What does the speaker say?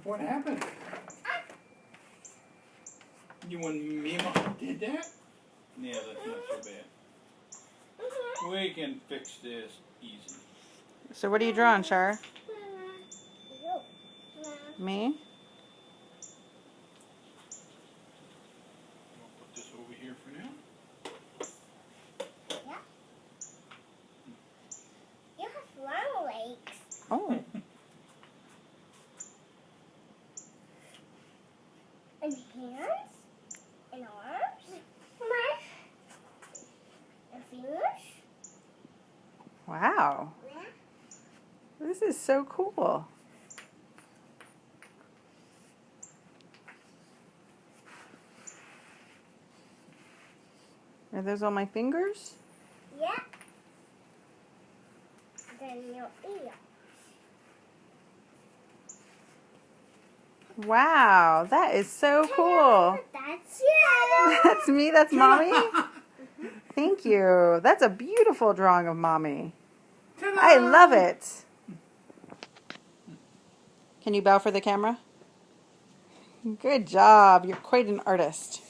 What happened? You want Mima did that? Yeah, that's not so bad. We can fix this easy. So what are you drawing, Shar? Me? I'll put this over here for now. Yeah. You have long legs. Oh. And hands. And arms. And fingers. Wow. Yeah. This is so cool. Are those all my fingers? Yeah. Then your ear. Wow, that is so cool. That's you. That's me, that's Mommy? Thank you. That's a beautiful drawing of Mommy. I love it. Can you bow for the camera? Good job. You're quite an artist.